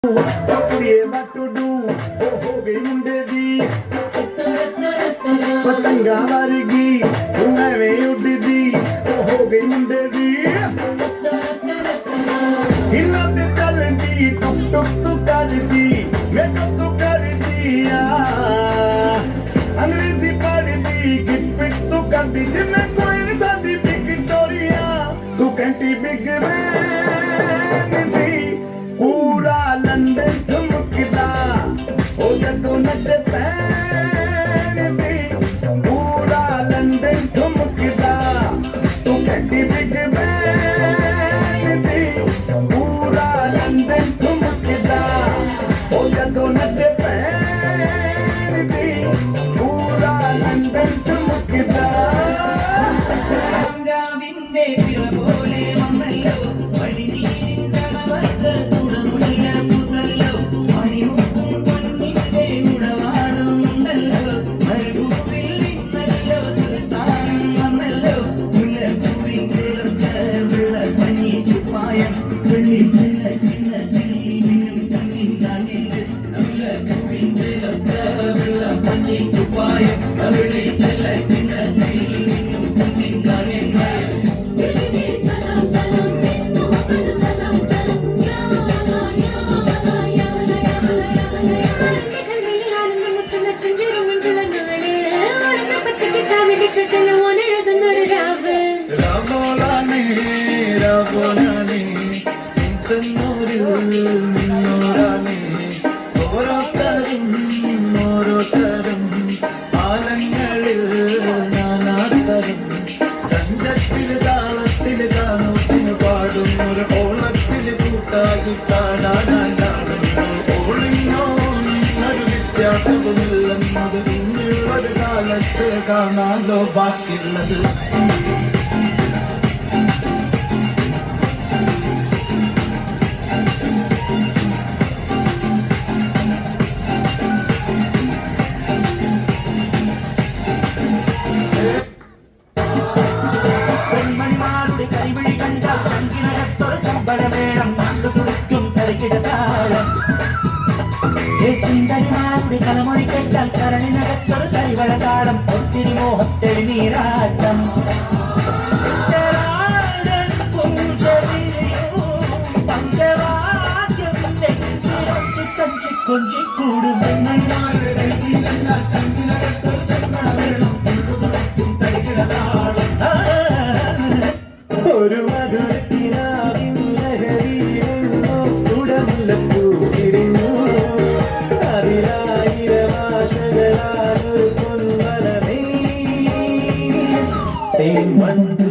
what to do? Oh, ho gई मुंडे दी पतंगा वारगी उड़ावे उड़दी oh हो गई मुंडे दी हिलते चलदी टुक टुक तू करदी मैं टुक तू कर दिया अंग्रेजी पढ़दी गिट पिट तू करदी जिम्मे कोई नहीं सादी विक्टोरिया तू कहती बिग मैन दी पूरा लंदन ठुमकदा ओ जदों नच पैन दी पूरा लंदन ठुमकदा तू कहती बिग मैन दी पूरा लंदन ठुमकदा ओ जदों नच पैन दी पूरा लंदन ठुमकदा രാവിന്റെ പിറ പോലെ വന്നല്ലോ വഴിനീരിന്റെ മവത്ത കുടമുള്ള പുതല്ലോ മണിമുത്തും പൊന്നിന്റെ ഉടവാടുണ്ടല്ലോ മരുഭൂവിൽ നിന്നല്ലോ സുൽത്താനം വന്നല്ലോ മുല്ലപ്പൂവിൻ ചേർത്ത വെള്ളക്കഞ്ഞി ചുപ്പായം വെള്ളി ചിന്ന ചിന്നിനും കണ്ണിൻ കാണില് മുല്ലപ്പൂവിൻ ചേർത്ത വെള്ളക്കഞ്ഞി ചുപ്പായം വെള്ളി ചിന്ന ചിന്നിനും കണ്ണിൻ കാണില് രാമോളാണേ രാമോളാണേ നിന്നോരാണേ ഓരോരുത്തരും ഓരോരുത്തരും ആലങ്ങളിൽ നാനാത്തരം തഞ്ചത്തിൽ താളത്തിൽ കാണുത്തിന് പാടുന്നൊരു ഓളത്തിൽ കൂട്ടായി പാടാനാണ് ഓളിനോ നിന്നൊരു വ്യത്യാസവുമില്ലെന്നത് ഇനിയൊരു കാലത്ത് കാണാലോ ബാക്കിയുള്ളത് പെൺമണിമാരുടെ കൈവിഴി കണ്ടാൽ കങ്കിനകത്തൊരു കമ്പഴമേളം കണ്ടു തുടിക്കും കളിക്കിടതാളം സുന്ദരിമാരുടെ കലമൊഴി കേട്ടാൽ കരണിനകത്തൊരു കൈവഴതാളം ഒത്തിരി മോഹത്തെളി നീരാട്ടം കൊഞ്ചിക്കൂടും ഒരു മധുരത്തിനാവിൻ ലഹരിയിലെങ്ങോ കുടമുല്ലപ്പൂ വിരിഞ്ഞു അതിലായിരം ആശകളാലൊരു പൊൻവനമേ തേൻ വന്നു